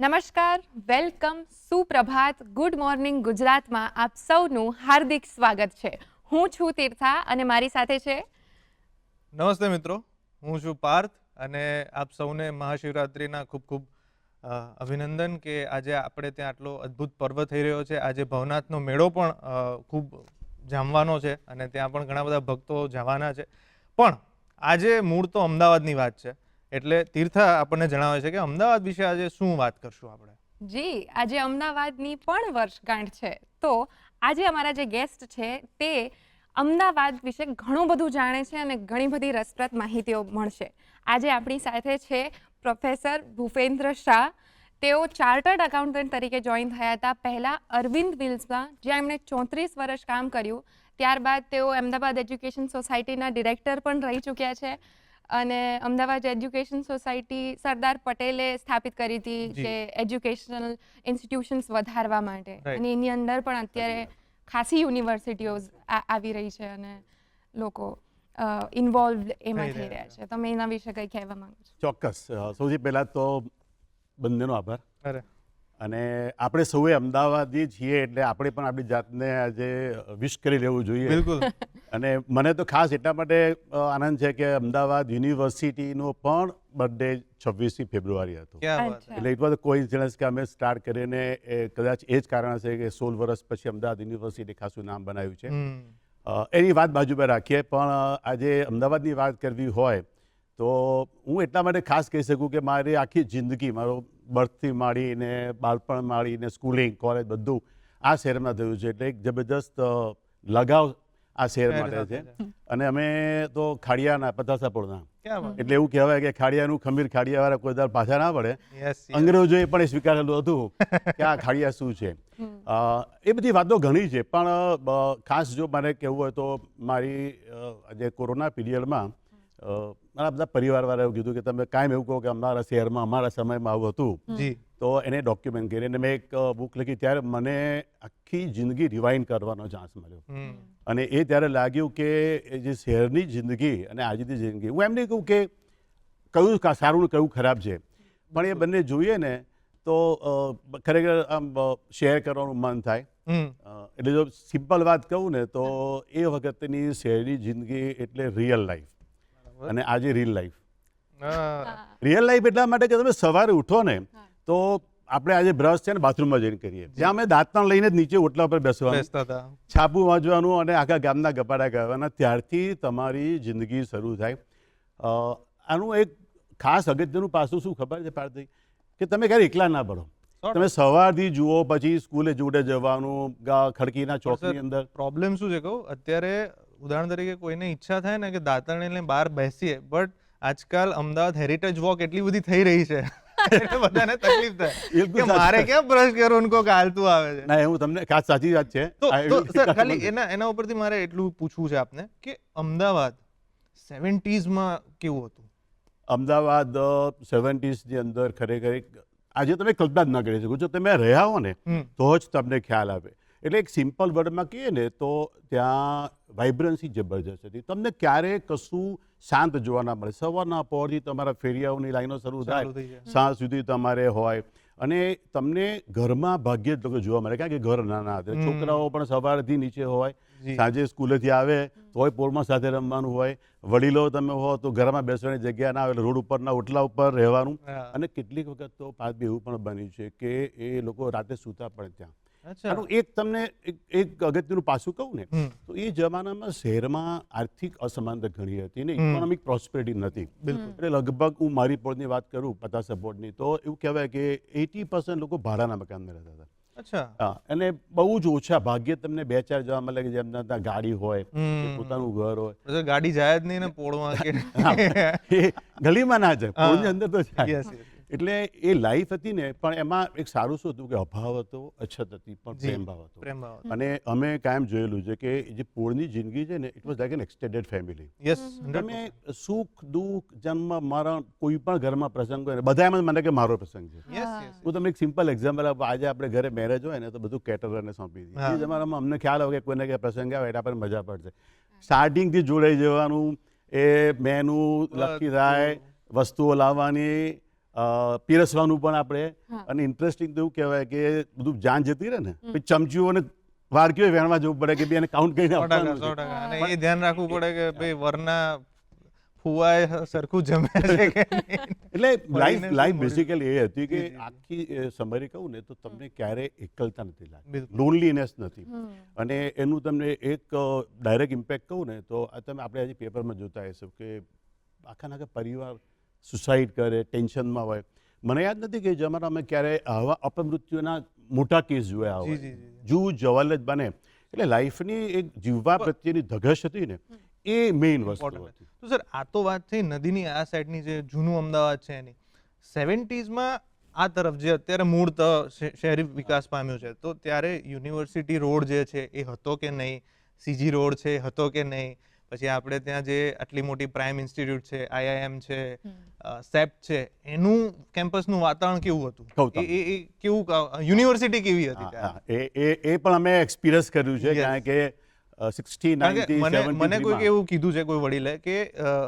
નમસ્કાર, welcome, સુપ્રભાત, good morning ગુજરાતમાં આપ સૌનું હાર્દિક સ્વાગત છે. હું છું તીર્થા અને મારી સાથે છે. નમસ્તે મિત્રો, હું છું પાર્થ અને આપ સૌને મહાશિવરાત્રિના ખૂબ ખૂબ અભિનંદન કે આજે આપણે ત્યાં આટલો અદ્ભુત પર્વ થઈ રહ્યો છે. આજે ભવનાથનો મેળો પણ ખૂબ જામવાનો છે અને ત્યાં પણ ઘણા બધા ભક્તો જવાના છે. પણ આજે મૂળ તો અમદાવાદની વાત છે, એટલે તીર્થા આપણને જણાવે છે કે અમદાવાદ વિશે આજે શું વાત કરશું આપણે. જી, આજે અમદાવાદની પણ વર્ષગાંઠ છે, તો આજે અમારા જે ગેસ્ટ છે તે અમદાવાદ વિશે ઘણું બધું જાણે છે અને ઘણી બધી રસપ્રદ માહિતીઓ મળશે. આજે આપણી સાથે છે પ્રોફેસર ભૂપેન્દ્ર શાહ. તેઓ ચાર્ટર્ડ એકાઉન્ટન્ટ તરીકે જોઈન થયા હતા પહેલાં અરવિંદ વિલ્સમાં, જ્યાં એમણે 34 વર્ષ કામ કર્યું. ત્યારબાદ તેઓ અમદાવાદ એજ્યુકેશન સોસાયટીના ડિરેક્ટર પણ રહી ચૂક્યા છે અને અમદાવાદ એજ્યુકેશન સોસાયટી સરદાર પટેલે સ્થાપિત કરી હતી કે એજ્યુકેશનલ ઇન્સ્ટિટ્યુશન્સ વધારવા માટે, અને એની અંદર પણ અત્યારે ખાસી યુનિવર્સિટીઓ આવી રહી છે અને લોકો ઇન્વોલ્વ એમાં થઈ રહ્યા છે. તમે એના વિશે કંઈ કહેવા માંગો છો? ચોક્કસ. સૌથી પહેલાં તો બંનેનો આભાર. અરે અને આપણે સૌએ અમદાવાદી છીએ એટલે આપણે પણ આપણી જાતને આજે વિશ કરી લેવું જોઈએ. બિલકુલ. અને મને તો ખાસ એટલા માટે આનંદ છે કે અમદાવાદ યુનિવર્સિટીનો પણ બર્થડે 26 ફેબ્રુઆરી હતો. ક્યાં વાત. અચ્છા. એટલે ઇટ વોઝ કોઇન્સિડન્સ કે અમે સ્ટાર્ટ કરીને કદાચ એ જ કારણ છે કે 16 વર્ષ પછી અમદાવાદ યુનિવર્સિટી ખાસું નામ બનાવ્યું છે. એની વાત બાજુ પર રાખીએ, પણ આજે અમદાવાદની વાત કરવી હોય તો હું એટલા માટે ખાસ કહી શકું કે મારી આખી જિંદગી, મારો બર્થથી માંડીને બાળપણ માંડીને સ્કૂલિંગ, કોલેજ બધું આ શહેરમાં થયું છે. એટલે એક જબરદસ્ત લગાવ આ શહેર માટે છે. અને અમે તો ખાડિયાના પતાસાપોળના, ક્યાં વાત. એટલે એવું કહેવાય કે ખાડિયાનું ખમીર ખાડિયાવાળા કોઈ દર પાછા ના પડે. યસ. અંગ્રેજોએ પણ એ સ્વીકારેલું હતું કે આ ખાડિયા શું છે. એ બધી વાતો ઘણી છે, પણ ખાસ જો મારે કહેવું હોય તો મારી જે કોરોના પીરિયડમાં મારા બધા પરિવારવાળાએ એવું કીધું કે તમે કાયમ એવું કહો કે અમારા શહેરમાં અમારા સમયમાં આવું હતું, જી. તો એને ડોક્યુમેન્ટ કરી અને મેં એક બુક લખી. ત્યારે મને આખી જિંદગી રિવાઇન્ડ કરવાનો ચાન્સ મળ્યો અને એ ત્યારે લાગ્યું કે એ જે શહેરની જિંદગી અને આજની જિંદગી, હું એમ નહીં કહું કે કયું સારું ને કયું ખરાબ છે, પણ એ બંને જોઈએ ને તો ખરેખર આમ શેર કરવાનું મન થાય. એટલે જો સિમ્પલ વાત કહું ને તો એ વખતની શહેરની જિંદગી એટલે રિયલ લાઈફ અને આજે રીલ લાઈફ. રિયલ લાઈફ એટલા માટે કે તમે સવારે ઉઠો ને તો આપણે આજે બ્રશ છે ને બાથરૂમમાં જઈને કરીએ, જ્યાં અમે દાંતણ લઈને જ નીચે ઓટલા પર બેસવાનું, છાપું વાંચવાનું અને આખા ગામના ગપાડા કરવાના. ત્યારથી તમારી જિંદગી શરૂ થાય. આનું એક ખાસ અગત્યનું પાસું શું ખબર છે પાર્થભાઈ, કે તમે ક્યારે એકલા ના પડો. તમે સવારથી જુઓ, પછી સ્કૂલે જોડે જવાનું, ખડકીના ચોકની અંદર. પ્રોબ્લેમ શું છે કહું, અત્યારે ઉદાહરણ તરીકે કોઈને ઈચ્છા થાય ને કે દાંતણ લઈને બહાર બેસીએ, બટ આજકાલ અમદાવાદ હેરિટેજ વોક એટલી બધી થઈ રહી છે એટલે બધાને તકલીફ થાય કે મારે ક્યાં બ્રશ કરવું, ઉनको હાલતું આવે છે. ના, હું તમને ખાસ સાચી વાત છે. તો સર ખાલી એના ઉપરથી મારે એટલું પૂછવું છે આપને કે અમદાવાદ 70s માં કેવું હતું? અમદાવાદ 70s ની અંદર ખરેખર આજે તમે કલ્પના જ ન કરી શકો. જો તમે રહ્યા હો ને તો જ તમને ખ્યાલ આવે. એટલે એક સિમ્પલ વર્ડમાં કહીએ ને તો ત્યાં વાઇબ્રન્સી જબરજસ્ત હતી. તમને ક્યારેય કશું શાંત જોવા ના મળે. સવારના પહોરથી તમારા ફેરિયાઓની લાઈનો શરૂ થાય, સાંજ સુધી તમારે હોય. અને તમને ઘરમાં ભાગ્યે જ લોકો જોવા મળે, કારણ કે ઘર નાના હતા. છોકરાઓ પણ સવારથી નીચે હોય, સાંજે સ્કૂલેથી આવે તોય પોળમાં સાથે રમવાનું હોય. વડીલો તમે હો તો ઘરમાં બેસવાની જગ્યા ના હોય, રોડ ઉપરના ઓટલા ઉપર રહેવાનું. અને કેટલીક વખત તો પાછું એવું પણ બન્યું છે કે એ લોકો રાતે સૂતા પણ ત્યાં. એક તમને એક અગત્યનું પાસું કહું ને તો એ જમાનામાં શહેરમાં આર્થિક અસમાનતા ઘણી હતી ને ઇકોનોમિક પ્રોસ્પેરિટી નથી. એટલે લગભગ હું મારી પોળની વાત કરું, પતાસાપોળની, તો એવું કહેવાય કે 80% લોકો ભાડાના મકાનમાં રહેતા હતા. હા, અને બહુ જ ઓછા ભાગ્યે તમને 2-4 જોવા મળે કે જેમના ત્યાં ગાડી હોય, પોતાનું ઘર હોય. ગાડી જાય જ નહીં ને પોળમાં, ગલીમાં ના જાય, પોળની અંદર તો જાય. એટલે એ લાઈફ હતી ને, પણ એમાં એક સારું શું હતું કે અભાવ હતો, અછત હતી, પણ પ્રેમભાવ હતો. અને અમે કાયમ જોયેલું છે કે જે પોળની જિંદગી છે ને, it was like an extended family. તમે સુખ દુઃખ જન્મ મરણ કોઈ પણ ઘરમાં પ્રસંગ હોય ને બધા એમ જ મને કે મારો પ્રસંગ છે. હું તમને એક સિમ્પલ એક્ઝામ્પલ આપું. આજે આપણે ઘરે મેરેજ હોય ને તો બધું કેટરરને સોંપી દઈએ. એ જમાનામાં અમને ખ્યાલ આવે કે કોઈને કે પ્રસંગ આવે એટલે આપણને મજા પડશે. સ્ટાર્ટિંગથી જોડાઈ જવાનું, એ મેનુ લખી થાય, વસ્તુઓ લાવવાની, પીરસવાનું પણ આપણે હા. અને ઇન્ટરેસ્ટિંગ તો એવું કહેવાય કે બધું જાન જતી રહે ને પછી ચમચીઓને વાડકીઓ વેણવા જવું પડે કે ભાઈ એને કાઉન્ટ કરીને 100% આપવાનું 100% છે. અને એ ધ્યાન રાખવું પડે કે ભાઈ વરના ફુવાએ સરખું જમ્યા છે કે નહીં. એટલે મળીને શું લાઈફ મળ્યું? બેસિકલી એ હતી કે જી, જી, જી. આખી સમરી કહું ને તો તમને ક્યારેય એકલતા નથી લાગતી, બિલકુલ. લોનલીનેસ નથી. હમ. અને એનું તમને એક ડાયરેક્ટ ઇમ્પેક્ટ કહું ને તો આ તમે આપણે આજે પેપરમાં જોતા હશો કે આખા પરિવાર સુસાઇડ કરે, ટેન્શનમાં હોય. મને યાદ નથી કે જમાનામાં ક્યારે આવા અપમૃત્યુના મોટા કેસ જોયા જી, હોય. જી, જી. જૂ જવાલ જ બને એટલે લાઈફની એક જીવવા પ્રત્યેની ધગશ હતી ને એ મેઇન વસ્તુ Important. હતી. તો સર આ તો વાત થઈ નદીની આ સાઈડની જે જૂનું અમદાવાદ છે એની 70s આ તરફ જે અત્યારે મૂળ શહેરી વિકાસ પામ્યું છે તો ત્યારે યુનિવર્સિટી રોડ જે છે એ હતો કે નહીં, સીજી રોડ છે એ હતો કે નહીં, પછી આપણે ત્યાં જે આટલી મોટી પ્રાઇમ ઇન્સ્ટિટ્યૂટ છે, IIM છે, સેપ્ટ છે, એનું કેમ્પસનું વાતાવરણ કેવું હતું? કહું તમને. એ કેવું યુનિવર્સિટી કેવી હતી હા, ત્યારે? એ પણ અમે એક્સપિરિયન્સ કર્યું છે. Yes. કારણ કે 60, કારણ કે 90, મને 73 કોઈક માં એવું કીધું છે કોઈ વડીલે કે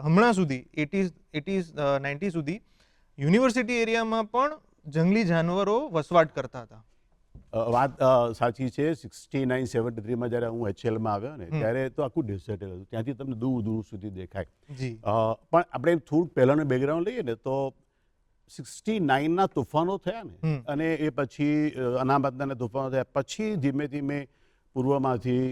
હમણાં સુધી 80s 90 સુધી યુનિવર્સિટી એરિયામાં પણ જંગલી જાનવરો વસવાટ કરતા હતા. વાત સાચી છે. 69, 73 જ્યારે હું HL માં આવ્યો ને ત્યારે તો આખું ડેઝર્ટ હતું. ત્યાંથી તમને દૂર દૂર સુધી દેખાય. જી. પણ આપણે થોડુંક પહેલાંનું બેકગ્રાઉન્ડ લઈએ ને તો 69ના તોફાનો થયા ને અને એ પછી અનામતના તોફાનો થયા પછી ધીમે ધીમે પૂર્વમાંથી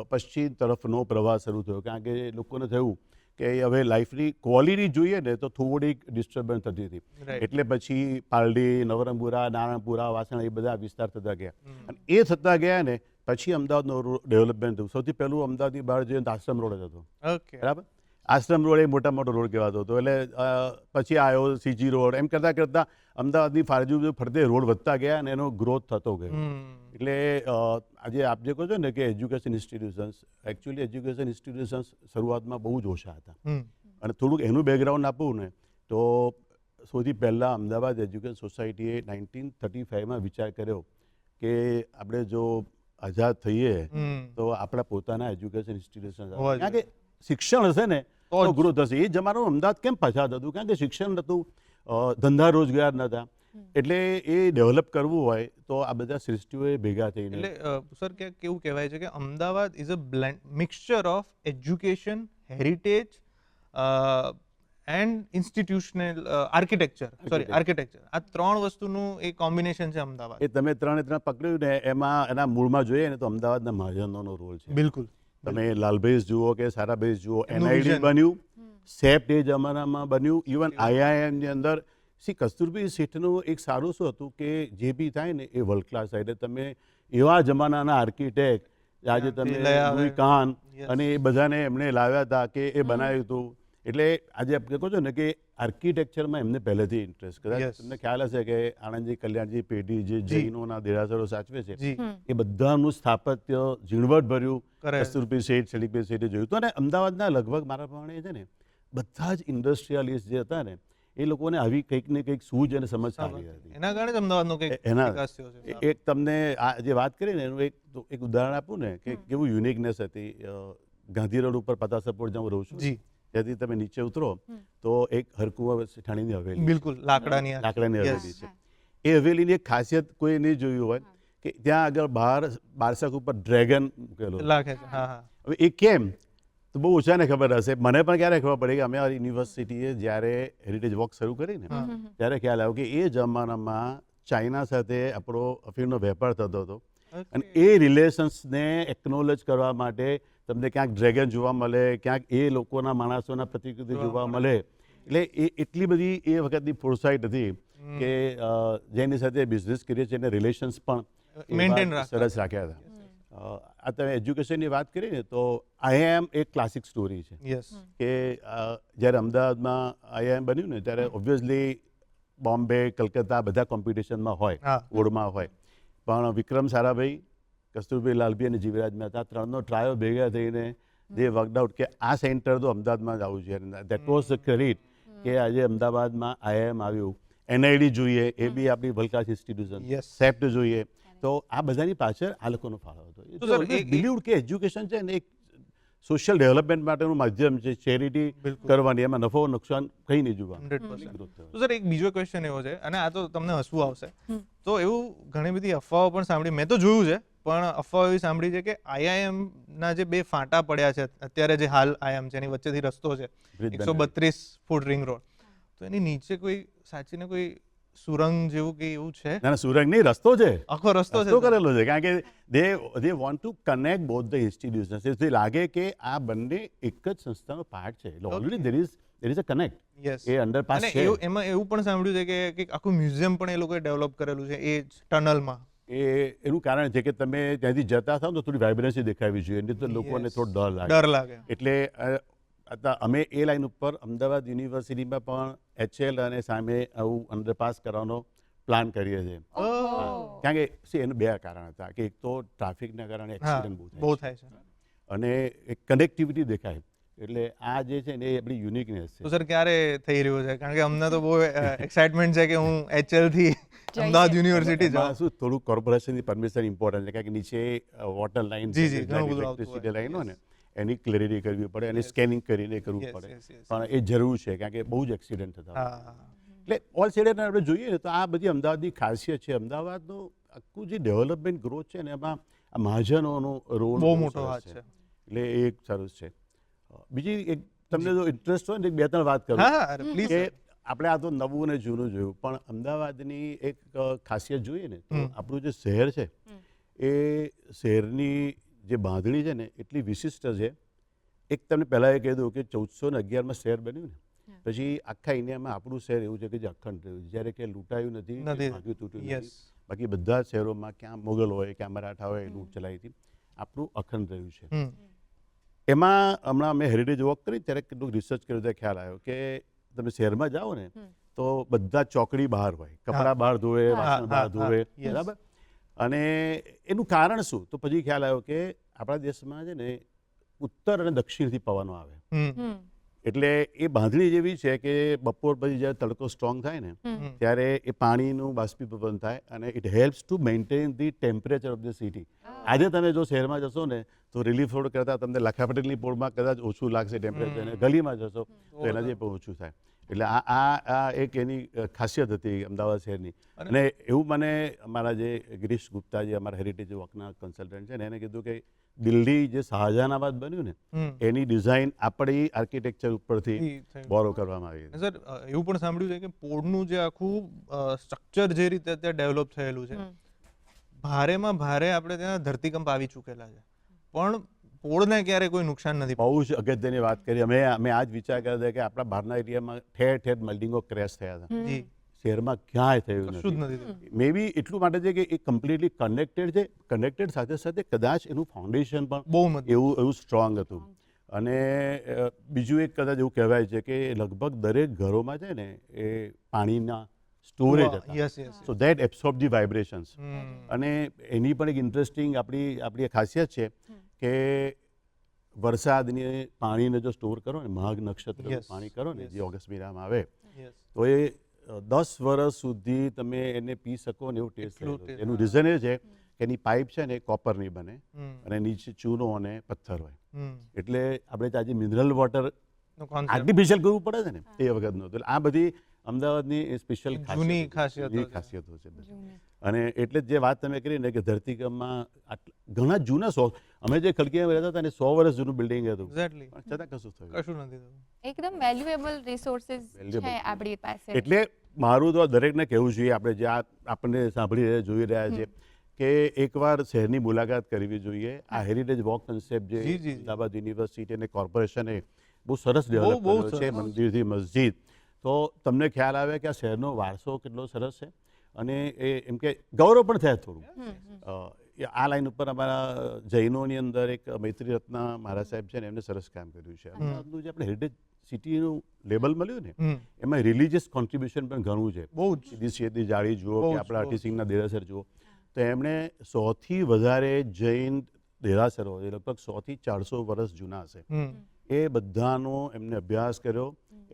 પશ્ચિમ તરફનો પ્રવાહ શરૂ થયો. કારણ કે લોકોને થયું કે હવે લાઈફની ક્વોલિટી જોઈએ ને તો થોડીક ડિસ્ટર્બન્સ થતી હતી. Right. એટલે પછી પાલડી, નવરંગપુરા, નારણપુરા, વાસણ એ બધા વિસ્તાર થતા ગયા. અને એ થતા ગયા ને પછી અમદાવાદનું ડેવલપમેન્ટ થયું. સૌથી પહેલું અમદાવાદની બહાર જોઈએ તો આશ્રમ રોડ જ હતો. ઓકે. બરાબર. આશ્રમ રોડ એ મોટા મોટો રોડ કહેવાતો હતો. એટલે પછી આવ્યો સીજી રોડ. એમ કરતાં કરતાં અમદાવાદની ફારજુ ફરતે રોડ વધતા ગયા અને એનો ગ્રોથ થતો ગયો. એટલે આજે આપ જે કહો છો ને કે education institutions, actually education institutions શરૂઆતમાં બહુ જ ઓછા હતા. અને થોડુંક એનું બેકગ્રાઉન્ડ આપવું ને તો સૌથી પહેલાં અમદાવાદ એજ્યુકેશન સોસાયટીએ 1935માં વિચાર કર્યો કે આપણે જો આઝાદ થઈએ તો આપણા પોતાના એજ્યુકેશન ઇન્સ્ટિટ્યુશન, હોવા કારણ કે શિક્ષણ હશે ને તો તો જ. ગ્રોથ હશે. એ જમાનામાં અમદાવાદ કેમ પછાત હતું? કારણ કે શિક્ષણ નહોતું, ધંધા રોજગાર નહોતા. એટલે એ ડેવલપ કરવું હોય તો આ બધા સૃષ્ટિઓએ ભેગા થઈને એટલે સર કેવું કહેવાય છે કે Ahmedabad is a blend mixture of education, heritage and institutional architecture. આ ત્રણ વસ્તુનું એક કોમ્બિનેશન છે અમદાવાદ. એ તમે ત્રણે ત્રણ પકડ્યું ને એમાં એના મૂળમાં જોઈએ ને તો અમદાવાદના મહાજનોનો રોલ છે. બિલકુલ. તમે લાલભાઈ જુઓ કે સારાભાઈ જુઓ, એમનું NID vision. બન્યું, સેપ્ટ એ જમાનામાં બન્યું, ઇવન IIMની અંદર કસ્તુરબી શેઠનું એક સારું શું હતું કે જે બી થાય ને એ વર્લ્ડ ક્લાસ થાય. એટલે તમે એવા જમાનાના આર્કિટેક્ટ આજે તમે ત્યાંથી લઈ આવે. લુઈ કાન Yes. અને એ બધાને એમણે લાવ્યા હતા કે એ બનાવ્યું હતું. એટલે આજે આપણે કહો છો ને કે આર્કિટેક્ચરમાં એમને પહેલેથી ઇન્ટરેસ્ટ. કદાચ Yes. તમને ખ્યાલ હશે કે આણંદજી કલ્યાણજી પેઢી જે જી. જૈનોના દેરાસરો સાચવે છે જી. એ બધાનું સ્થાપત્ય ઝીણવટભર્યું Correct. કસ્તુરબી શેઠ, સલીમભાઈ શેઠે જોયું હતું. અને અમદાવાદના લગભગ મારા પ્રમાણે છે ને બધા જ ઇન્ડસ્ટ્રીયાલિસ્ટ જે હતા ને એ લોકોને આવી કંઈક ને કંઈક સૂઝ અને સમજ સારી હતી. એના કારણે જ અમદાવાદનો કંઈક એના વિકાસ થયો છે. એક તમને આ જે વાત કરી ને એનું એક ઉદાહરણ આપું ને કે કેવું યુનિકનેસ હતી. ગાંધી રોડ ઉપર પતાસપોર જ્યાં હું રહું છું જી. ત્યાંથી તમે નીચે ઉતરો તો એક હરકુવા ઠાણીની હવેલી છે. બિલકુલ લાકડાની આ. લાકડાની Yes. હવેલી છે. એ હવેલીની એક ખાસિયત કોઈ નહીં જોયું હોય કે ત્યાં આગળ બહાર બારસાક ઉપર ડ્રેગન મૂકેલો. લાગે છે. હા હા. હવે એ કેમ તો બહુ ઓછાને ખબર હશે. મને પણ ક્યારે ખબર પડી કે અમે આ યુનિવર્સિટીએ જ્યારે હેરિટેજ વોક શરૂ કરીને ત્યારે ખ્યાલ આવ્યો કે એ જમાનામાં ચાઇના સાથે આપણો અફીણનો વેપાર થતો હતો. અને એ રિલેશન્સને એકનોલેજ કરવા માટે તમને ક્યાંક ડ્રેગન જોવા મળે, ક્યાંક એ લોકોના માણસોના પ્રતિકૃતિ જોવા મળે. એટલે એ એટલી બધી એ વખતની ફોરસાઇટ હતી કે જેની સાથે બિઝનેસ કરીએ છીએ અને રિલેશન્સ પણ Maintain એવા રાખતા. સરસ રાખ્યા હતા. આ તમે એજ્યુકેશનની વાત કરી ને તો IIM એક ક્લાસિક સ્ટોરી છે યસ. કે જ્યારે અમદાવાદમાં IIM બન્યું ને ત્યારે ઓબ્વિયસલી બોમ્બે, કલકત્તા બધા કોમ્પિટિશનમાં હોય, હા. બોર્ડમાં હોય. પણ વિક્રમ સારાભાઈ, કસ્તુરભાઈ લાલભાઈ અને જીવરાજ મહેતા ત્રણનો ટ્રાયો ભેગા થઈને દે વર્કડ આઉટ કે આ સેન્ટર તો અમદાવાદમાં જ આવવું જોઈએ. દેટ વોઝ ધ ક્રેડિટ કે આજે અમદાવાદમાં IIM આવ્યું. NID જોઈએ એ બી આપણી world class institution, Yes. CEPT જોઈએ તો આ બધાની પાછળ આ લોકોનો ફાળો હતો. તો સર, એક- બિલીવ કે એજ્યુકેશન છે ને એક સોશિયલ ડેવલપમેન્ટ માટેનું માધ્યમ છે, ચેરિટી બિલકુલ. કરવાની, એમાં નફો નુકસાન કંઈ નહીં જોવાનું. 100%. તો સર એક બીજો ક્વેશ્ચન એવો છે, અને આ તો તમને હસવું આવશે, તો એવું ઘણી બધી અફવાઓ પણ સાંભળી, મેં તો જોયું છે પણ અફવાઓ એવી સાંભળી છે કે IIM ના જે 2 ફાંટા પડ્યા છે અત્યારે, જે હાલ IIM છે એની વચ્ચેથી રસ્તો છે Bridge 132 ફૂટ રિંગ રોડ, તો એની નીચે કોઈ સાચીને કોઈ સુરંગ જેવું કે એવું છે? ના ના, સુરંગ નહીં, રસ્તો છે, આખો રસ્તો છે રસ્તો કરેલો છે, કારણ કે દે want two connect both the institutions. એટલે લાગે કે આ બંને એક જ સંસ્થાનો પાર્ટ છે, એટલે already there is a connect. Yes. A underpass અને છે. એમાં એવું પણ સાંભળ્યું છે કે આખું મ્યુઝિયમ પણ એ લોકોએ ડેવલપ કરેલું છે એ ટનલમાં. એનું કારણ છે કે તમે ત્યાંથી જતા થાવ તો થોડી વાઇબ્રન્સી દેખાવી જોઈએ, નહીં તો લોકોને Yes. થોડો ડર લાગે. ડર લાગે. એટલે અમે એ લાઈન ઉપર અમદાવાદ યુનિવર્સિટીમાં પણ HL અને સામે આવું અંડરપાસ કરવાનો પ્લાન કરીએ છીએ. કારણ કે એનું 2 કારણ હતા, કે એક તો ટ્રાફિકના કારણે હા, એક્સિડન્ટ બહુ થાય છે. અને એક કનેક્ટિવિટી દેખાય. એટલે આ જે છે ને એ આપણી યુનિકનેસ તો છે. સર ક્યારે થઈ રહ્યું છે? કારણ કે અમને તો બહુ એક્સાઇટમેન્ટ છે કે હું HL થી અમદાવાદ યુનિવર્સિટી એમાં જાઉં. શું થોડું કોર્પોરેશનની પરમિશન ઇમ્પોર્ટન્ટ છે, કારણ કે નીચે વોટર લાઇન, જી, જી, ઘણું બધું આવતું ઇલેક્ટ્રિસિટી હોય. લાઈનો ને એની ક્લેરિટી કરવી પડે અને સ્કેનિંગ કરીને કરવું Yes, પડે. yes, yes. પણ એ જરૂર છે, કારણ કે બહુ જ એક્સિડન્ટ થતા હોય. હા. એટલે ઓલ સાઇડેડ આપણે જોઈએ ને તો આ બધી અમદાવાદની ખાસિયત છે. અમદાવાદનું આખું જે ડેવલપમેન્ટ ગ્રોથ છે ને એમાં આ મહાજનોનો રોલ બહુ મોટો હાથ છે. એટલે એ એક સરસ છે. બીજી એક તમને જો ઇન્ટરેસ્ટ હોય ને 2-3 વાત કરું હા, અરે પ્લીઝ. કે આપણે આ તો નવું અને જૂનું જોયું, પણ અમદાવાદની એક ખાસિયત જોઈએ ને તો આપણું જે શહેર છે એ શહેરની જે બાંધણી છે ને એટલી વિશિષ્ટ છે. એક તમને પહેલાં એ કહી દઉં કે 1411માં શહેર બન્યું ને પછી આખા ઇન્ડિયામાં આપણું શહેર એવું છે કે જે અખંડ રહ્યું, જ્યારે કે લૂંટાયું નથી, ભાગ્યું તૂટ્યું Yes. નથી. બાકી બધા શહેરોમાં ક્યાં મોગલ હોય, ક્યાં મરાઠા હોય, લૂંટ ચલાવી હતી, આપણું અખંડ રહ્યું છે. એમાં હમણાં મેં હેરિટેજ વોક કરી ત્યારે કેટલું રિસર્ચ કર્યું ત્યારે ખ્યાલ આવ્યો કે તમે શહેરમાં જાઓ ને તો બધા ચોકડી બહાર હોય, કપડાં બહાર ધોવે, વાસણ બહાર ધોવે, Yes. બરાબર. અને એનું કારણ શું? તો પછી ખ્યાલ આવ્યો કે આપણા દેશમાં છે ને ઉત્તર અને દક્ષિણથી પવનો આવે, એટલે એ બાંધણી જેવી છે કે બપોર પછી જ્યારે તડકો સ્ટ્રોંગ થાય ને ત્યારે એ પાણીનું બાષ્પીભવન થાય અને it helps to maintain the temperature of the city. આજે તમે જો શહેરમાં જશો ને તો રિલીફ રોડ કરતાં તમને લાખા પટેલની પોળમાં કદાચ ઓછું લાગશે ટેમ્પરેચર, અને ગલીમાં જશો તો એનાથી પણ ઓછું થાય. એટલે આ એક એની ખાસિયત હતી અમદાવાદ શહેરની. અને એવું મને અમારા જે ગિરીશ ગુપ્તા જે અમારા હેરિટેજ વોકના કન્સલ્ટન્ટ છે ને એને કીધું કે દિલ્હી જે શાહજહાનાબાદ બન્યું ને એની ડિઝાઇન આપણી આર્કિટેક્ચર ઉપરથી બોરો કરવામાં આવી છે. સર એવું પણ સાંભળ્યું છે કે પોળનું જે આખું સ્ટ્રક્ચર જે રીતે અત્યારે ડેવલપ થયેલું છે, ભારેમાં ભારે આપણે ત્યાં ધરતીકંપ આવી ચૂકેલા છે, પણ પોળને ક્યારે કોઈ નુકસાન નથી. બહુ જ અગત્યની વાત કરી. અમે આ જ વિચાર કર્યા હતા કે આપણા બહારના એરિયામાં ઠેર ઠેર બિલ્ડિંગો ક્રેશ થયા હતા, જી, શહેરમાં ક્યાંય થયું કશું જ નથી. નથી થયું. મે બી એટલું માટે છે કે એ કમ્પ્લીટલી કનેક્ટેડ છે. કનેક્ટેડ સાથે સાથે કદાચ એનું ફાઉન્ડેશન પણ બહુ મજબૂત. એવું સ્ટ્રોંગ હતું. અને બીજું એક કદાચ એવું કહેવાય છે કે લગભગ દરેક ઘરોમાં છે ને એ પાણીના સ્ટોરેજ હતા. Yes, yes, yes. So that absorb the vibrations. અને એની પણ એક ઇન્ટરેસ્ટિંગ આપણી એક ખાસિયત છે કે વરસાદની પાણીને જો સ્ટોર કરો ને, માઘ નક્ષત્ર Yes, પાણી કરો ને yes. જે ઓગસ્ટ મહિનામાં આવે Yes. તો એ 10 વર્ષ સુધી તમે એને પી શકો ને એવું ટેસ્ટ એટલું થયેલું છે. taste, એનું રીઝન એ છે કે એની પાઇપ છે ને એ કોપરની બને હમ. અને નીચે ચૂનો અને પથ્થર હોય. હમ. એટલે આપણે આજે મિનરલ વોટર નો concept. આર્ટિફિશિયલ કરવું પડે છે ને એ વખતનું હતું. એટલે આ બધી અમદાવાદની સ્પેશિયલ જૂની ખાસિયતો છે. ખાસિયતો છે બધી. અને એટલે જ જે વાત તમે કરી ને કે ધરતીકંપમાં ઘણા જૂના અમે જે ખડકીમાં રહેતા હતા ને 100 વર્ષ જૂનું બિલ્ડિંગ હતું, Exactly. પણ છતાં કશું થયું. કશું નથી થયું. એકદમ વેલ્યુએબલ રિસોર્સિસ Valuable. છે આપણી પાસે. એટલે મારું તો દરેકને કહેવું જોઈએ, આપણે જે આપણને સાંભળી રહ્યા જોઈ રહ્યા છે કે એકવાર શહેરની મુલાકાત કરવી જોઈએ. આ હેરિટેજ વોક કન્સેપ્ટ જે જી, જી, જી. અમદાવાદ યુનિવર્સિટી અને કોર્પોરેશને બહુ સરસ બહુ ડેવલપ કર્યો છે, સરસ. મંદિરથી મસ્જિદ. તો તમને ખ્યાલ આવે કે આ શહેરનો વારસો કેટલો સરસ છે. અને એ એમ કે ગૌરવ પણ થાય થોડું. આ લાઈન ઉપર અમારા જૈનોની અંદર એક મૈત્રી રત્ન મહારાજ સાહેબ છે ને એમને સરસ કામ કર્યું છે. અમદાવાદનું જે આપણે હેરિટેજ સિટીનું લેબલ મળ્યું ને એમાં રિલિજિયસ કોન્ટ્રીબ્યુશન પણ ઘણું છે. બહુ જ. સીધી સીધી જાળી જુઓ બહુ કે જ, આપણા બહુ જ. હઠીસિંહના દેરાસર જુઓ તો એમણે 100થી વધારે જૈન દેરાસરો, એ લગભગ 100 થી 400 વર્ષ જૂના હશે, હમ. એ બધાનો એમને અભ્યાસ કર્યો,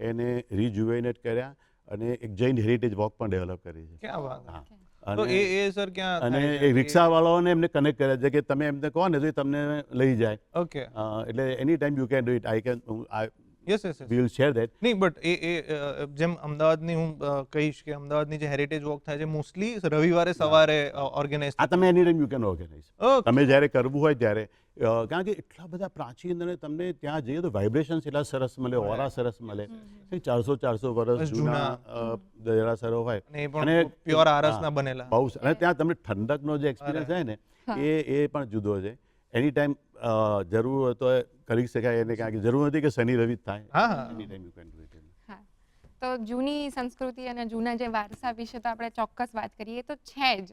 એને રિજુવેનેટ કર્યા અને એક જૈન હેરિટેજ વોક પણ ડેવલપ કરી છે. ક્યાં વાત. હા. તો એ સર ક્યાં અને થાય છે? એ રિક્ષાવાળાઓને એમને કનેક્ટ કરે છે કે તમે એમને કહો ને તો એ તમને લઈ જાય. ઓકે, એટલે any time you can do it. Yes yes yes. We will share that. નહીં, બટ જેમ અમદાવાદની હું કહીશ કે અમદાવાદની જે હેરિટેજ વોક થાય છે મોસ્ટલી રવિવારે સવારે ઓર્ગેનાઇઝ. આ તમે any time you can organise. Okay, તમે જ્યારે કરવું હોય ત્યારે કારણ કે એટલા બધા પ્રાચીન અને તમને ત્યાં જઈએ તો વાઇબ્રેશન્સ એટલા સરસ મળે, ઓરા સરસ મળે. 400 વર્ષ જૂના દેરાસરો હોય અને એ પણ પ્યોર આરસના બનેલા. બહુ અને ત્યાં તમને ઠંડકનો જે એક્સપિરિયન્સ થાય ને એ પણ જુદો છે. એની ટાઈમ જરૂર હોય તો કરી શકાય એને, કારણ કે જરૂર નથી કે શનિ રવિ જ થાય. હા. Any time you can do it. હા, તો જૂની સંસ્કૃતિ અને જૂના જે વારસા વિશે તો આપણે ચોક્કસ વાત કરીએ તો છે જ,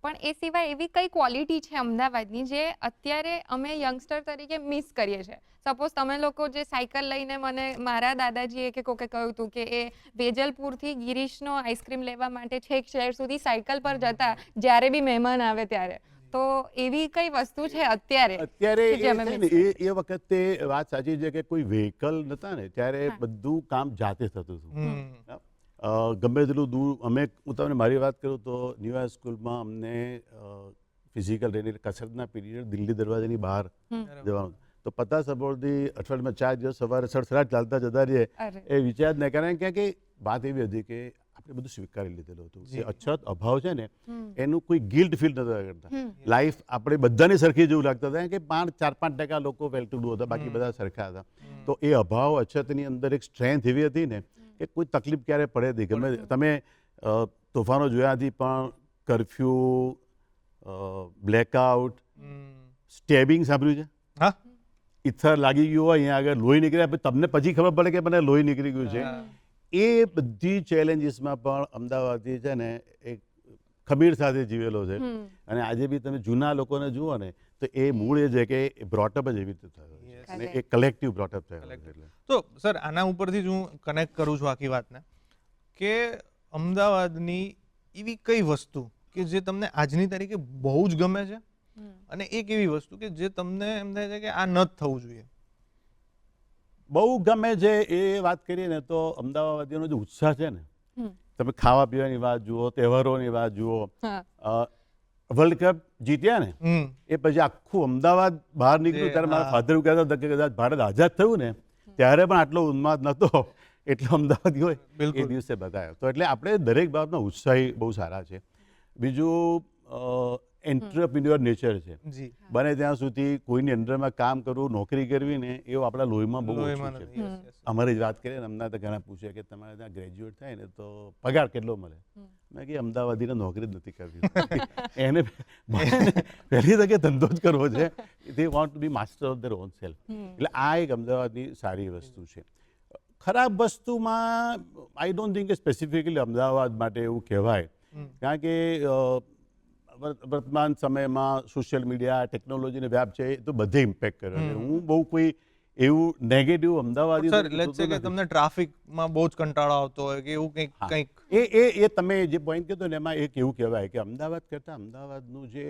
પણ એ સિવાય એવી કઈ ક્વોલિટી છે અમદાવાદની જે અત્યારે અમે યંગસ્ટર તરીકે મિસ કરીએ છીએ? સપોઝ તમે લોકો જે સાયકલ લઈને, મને મારા દાદાજીએ કે કોકે કહ્યું હતું કે એ વેજલપુરથી ગિરીશનો આઈસ્ક્રીમ લેવા માટે છેક શહેર સુધી સાયકલ પર જતા જ્યારે બી મહેમાન આવે ત્યારે. તો એવી કઈ વસ્તુ છે અત્યારે કે જે અમે miss કરીએ? એ વખતે વાત સાચી છે કે કોઈ વ્હીકલ નતા ને ત્યારે બધું કામ જાતે થતું હતું. ગમે તેટલું દૂર હું તમને મારી વાત કરું તો ન્યૂ હાઈ સ્કૂલમાં અમને ફિઝિકલ ટ્રેનિંગ કસરતના પીરિયડ દિલ્હી દરવાજાની બહાર જવાનું. તો 50 સપોર્ટથી અઠવાડિયામાં 4 દિવસ સવારે સડસડાટ ચાલતા જતા રહીએ. એ વિચાર જ નહીં, કારણ કે વાત એવી હતી કે આપણે બધું સ્વીકારી લીધેલું હતું. જે અછત અભાવ છે ને એનું કોઈ ગિલ્ટ ફીલ નતા કરતા. લાઈફ આપણે બધાને સરખી જેવું લાગતા હતા કે 4-5% લોકો વેલ ટુ ડુ હતા, બાકી બધા સરખા હતા. તો એ અભાવ અછતની અંદર એક સ્ટ્રેન્થ એવી હતી ને કે કોઈ તકલીફ ક્યારે પડે નહીં. ગમે તમે તોફાનો જોયા હતી પણ કર્ફ્યુ, બ્લેકઆઉટ, સ્ટેબિંગ સાંભળ્યું છે? હા. ઇથર લાગી ગયું હોય અહીંયા આગળ, લોહી નીકળ્યા, તમને પછી ખબર પડે કે મને લોહી નીકળી ગયું છે. એ બધી ચેલેન્જીસમાં પણ અમદાવાદી છે ને એક ખમીર સાથે જીવેલો છે. અને આજે બી તમે જૂના લોકોને જુઓ ને તો એ મૂળ એ છે કે બ્રોટઅપ જ એવી રીતે થયો છે અને એ કલેક્ટિવ બ્રોટઅપ થયો છે. તો સર આના ઉપરથી જ હું કનેક્ટ કરું છું આખી વાતને કે અમદાવાદની એવી કઈ વસ્તુ કે જે તમને આજની તારીખે બહુ જ ગમે છે અને એક એવી વસ્તુ કે જે તમને એમ થાય છે કે આ ન જ થવું જોઈએ? બહુ ગમે છે એ વાત કરીએ ને તો અમદાવાદીનો જે ઉત્સાહ છે ને, તમે ખાવા પીવાની વાત જુઓ, તહેવારોની વાત જુઓ, વર્લ્ડ કપ જીત્યા ને એ પછી આખું અમદાવાદ બહાર નીકળ્યું ત્યારે મારા ફાધર કહેતા હતા કે કદાચ ભારત આઝાદ થયું ને ત્યારે પણ આટલો ઉન્માદ નહોતો એટલો અમદાવાદીઓ એ દિવસે બતાવ્યો. તો એટલે આપણે દરેક બાબતના ઉત્સાહી બહુ સારા છે. બીજું એન્ટરપ્રિન્યોર નેચર છે. બને ત્યાં સુધી કોઈની અંડરમાં કામ કરવું, નોકરી કરવી ને એવું આપણા લોહીમાં બહુ ઓછું છે. અમારી જ વાત કરીએ ને, અમને તો ઘણા પૂછે કે તમારે ત્યાં ગ્રેજ્યુએટ થાય ને તો પગાર કેટલો મળે? મેં કે અમદાવાદીને નોકરી જ નથી કરવી, એને પહેલી તકે ધંધો જ કરવો છે. They want to be master of their own self. એટલે આ એક અમદાવાદની સારી વસ્તુ છે. ખરાબ વસ્તુમાં આઈ ડોન્ટ થિંક કે સ્પેસિફિકલી અમદાવાદ માટે એવું કહેવાય, કારણ કે વર્તમાન સમયમાં સોશિયલ મીડિયા, ટેકનોલોજીનો વ્યાપ છે તો બધે ઇમ્પેક્ટ કરે છે. હું બહુ કોઈ એવું નેગેટિવ અમદાવાદી સર લેટ્સ સે કે તમને ટ્રાફિકમાં બહુ જ કંટાળો આવતો હોય કે એવું કંઈક એ તમે જે પોઈન્ટ કીધો ને એમાં એક એવું કહેવાય કે અમદાવાદ કરતાં અમદાવાદનું જે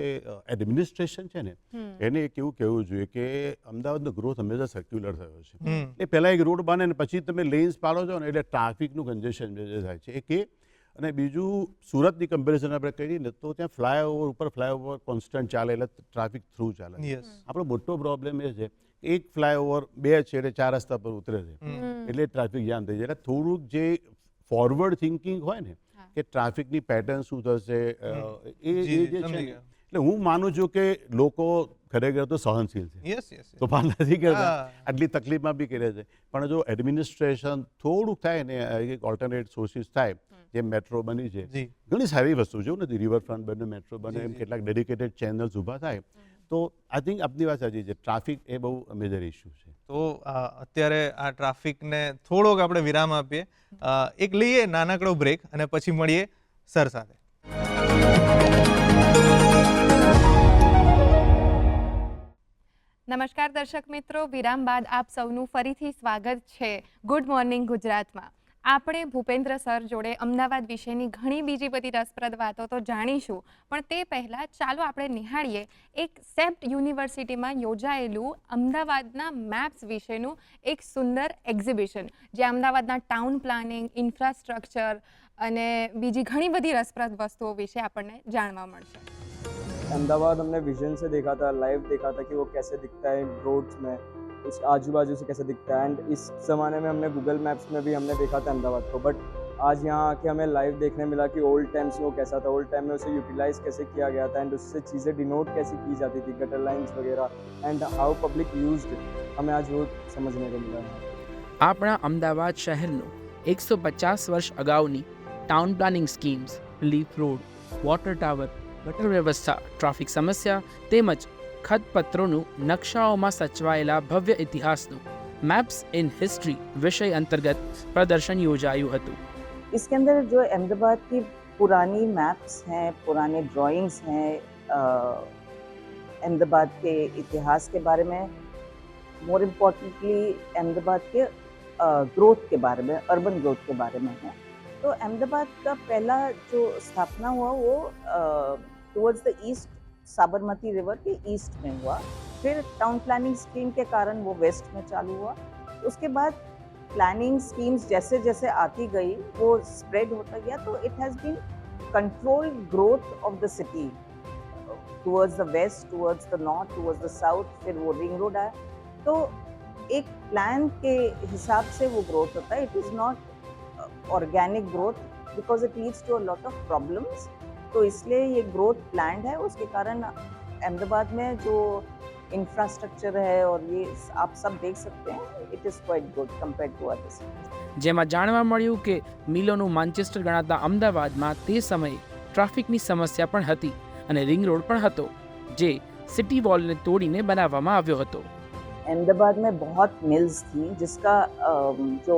એડમિનિસ્ટ્રેશન છે ને એને એક એવું કહેવું જોઈએ કે અમદાવાદનો ગ્રોથ હંમેશા સર્ક્યુલર થયો છે. એ પહેલાં એક રોડ બને ને પછી તમે લેન્સ પાડો છો ને એટલે ટ્રાફિકનું કન્જેશન જે થાય છે એ કે. અને બીજું સુરતની કમ્પેરિઝન આપણે કરીએ ને તો ત્યાં ફ્લાયઓવર ઉપર ફ્લાયઓવર કોન્સ્ટન્ટ ચાલે એટલે ટ્રાફિક થ્રુ ચાલે. આપણો મોટો પ્રોબ્લેમ એ છે એક ફ્લાયઓવર 2 છેડે 4 રસ્તા પર ઉતરે છે એટલે ટ્રાફિક જામ થઈ જાય. એટલે થોડુંક જે ફોરવર્ડ થિંકિંગ હોય ને કે ટ્રાફિકની પેટર્ન શું થશે એ જે છે ને, એટલે હું માનું છું કે લોકો ખરેખર તો સહનશીલ છે, તોફાન નથી કરતા, આટલી તકલીફમાં બી કરે છે. પણ જો એડમિનિસ્ટ્રેશન થોડુંક થાય ને, ઓલ્ટરનેટ સોર્સિસ થાય, જેમ મેટ્રો બની છે, ઘણી સારી વસ્તુ છે નથી, રિવરફ્રન્ટ બને, મેટ્રો બને, એમ કેટલાક ડેડિકેટેડ ચેનલ્સ ઊભા થાય તો આઈ થિંક આપની વાત સાચી છે, ટ્રાફિક એ બહુ મેજર ઇસ્યુ છે. તો અત્યારે આ ટ્રાફિકને થોડોક આપણે વિરામ આપીએ, એક લઈએ નાનકડો બ્રેક અને પછી મળીએ સર સાથે. નમસ્કાર દર્શક મિત્રો, વિરામ બાદ આપ સૌનું ફરીથી સ્વાગત છે ગુડ મોર્નિંગ ગુજરાતમાં. આપણે ભૂપેન્દ્ર સર જોડે અમદાવાદ વિશેની ઘણી બીજી બધી રસપ્રદ વાતો તો જાણીશું, પણ તે પહેલાં ચાલો આપણે નિહાળીએ એક સેપ્ટ યુનિવર્સિટીમાં યોજાયેલું અમદાવાદના મેપ્સ વિશેનું એક સુંદર એક્ઝિબિશન, જે અમદાવાદના ટાઉન પ્લાનિંગ, ઇન્ફ્રાસ્ટ્રક્ચર, અને બીજી घनी बधी रसप्रद वस्तुओं विषे આપણને જાણવા મળશે। अहमदाबाद हमने विजन से देखा था, लाइव देखा था कि वो कैसे दिखता है रोड्स में, उस आजू बाजू से कैसे दिखता है। एंड इस ज़माने में हमने गूगल मैप्स में भी हमने देखा था अहमदाबाद को, बट आज यहाँ आके हमें लाइव देखने मिला कि ओल्ड टाइम्स में वो कैसा था, ओल्ड टाइम में उसे यूटिलाइज कैसे किया गया था एंड उससे चीज़ें डिनोट कैसे की जाती थी, गटर लाइन्स वगैरह, एंड हाउ पब्लिक यूज्ड, हमें आज वो समझने को मिला है। આપણા અમદાવાદ શહેરનું 150 વર્ષ અગાઉની town planning schemes, leaf road, water tower, ગટર વ્યવસ્થા, ટ્રાફિક સમસ્યા તેમજ ખતપત્રોનું નકશાઓમાં સચવાયેલા ભવ્ય ઇતિહાસનું મેપ્સ ઇન હિસ્ટ્રી વિષય અંતર્ગત પ્રદર્શન યોજાયું હતું। इसके अंदर जो अहमदाबाद की पुरानी मैप्स हैं, पुराने ड्राइंग्स हैं, अहमदाबाद के इतिहास के बारे में, मोर इम्पोर्टेंटली अहमदाबाद के ग्रोथ के बारे में, अर्बन ग्रोथ के बारे में है। तो अहमदाबाद का पहला जो स्थापना हुआ वो towards the east, Sabarmati river के ईस्ट में हुआ। फिर टाउन प्लानिंग स्कीम के कारण वो वेस्ट में चालू हुआ। उसके बाद प्लानिंग स्कीम्स जैसे जैसे आती गई वो स्प्रेड होता गया, तो it has been controlled growth of the city towards the west, towards the north, towards the south. फिर वो रिंग रोड आया, तो एक प्लान के हिसाब से वो ग्रोथ होता है। It is not organic growth because it leads to a lot of problems. तो इसलिए ये ग्रोथ प्लान्ड है। उसके कारण अहमदाबाद में जो इंफ्रास्ट्रक्चर है और ये आप सब देख सकते हैं, it is quite good compare to other cities. જેમાં જાણવા મળ્યું કે મિલોનું માન્ચેસ્ટર ગણાતા અમદાવાદમાં તે સમયે ટ્રાફિકની સમસ્યા પણ હતી અને રિંગ રોડ પણ હતો, જે સિટી વોલને તોડીને બનાવવામાં આવ્યો હતો। अहमदाबाद में बहुत मिल्स थी जिसका जो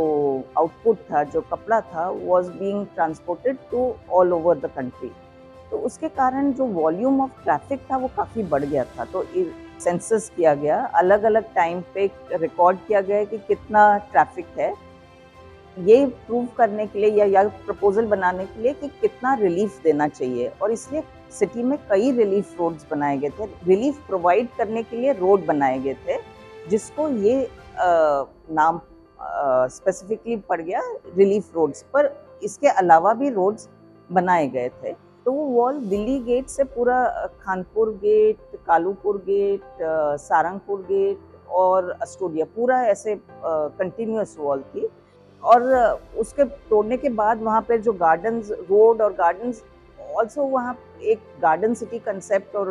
आउटपुट था, जो कपड़ा था, was being transported to all over the country. तो उसके कारण जो वॉल्यूम ऑफ ट्रैफिक था वो काफ़ी बढ़ गया था। तो सेंसस किया गया, अलग अलग टाइम पे रिकॉर्ड किया गया कि कितना ट्रैफिक है, ये प्रूव करने के लिए या प्रपोजल बनाने के लिए कि कितना रिलीफ देना चाहिए। और इसलिए सिटी में कई रिलीफ रोड्स बनाए गए थे, रिलीफ प्रोवाइड करने के लिए रोड बनाए गए थे, जिसको ये नाम स्पेसिफिकली पड़ गया रिलीफ रोड्स। पर इसके अलावा भी रोड्स बनाए गए थे। तो वो वॉल दिल्ली गेट से पूरा Khanpur gate, Kalupur gate, Sarangpur gate और अस्टोडिया, पूरा ऐसे कंटिन्यूअस वॉल थी। और उसके तोड़ने के बाद वहाँ पर जो गार्डन्स, रोड और गार्डन्स, ऑल्सो वहाँ एक गार्डन सिटी कंसेप्ट और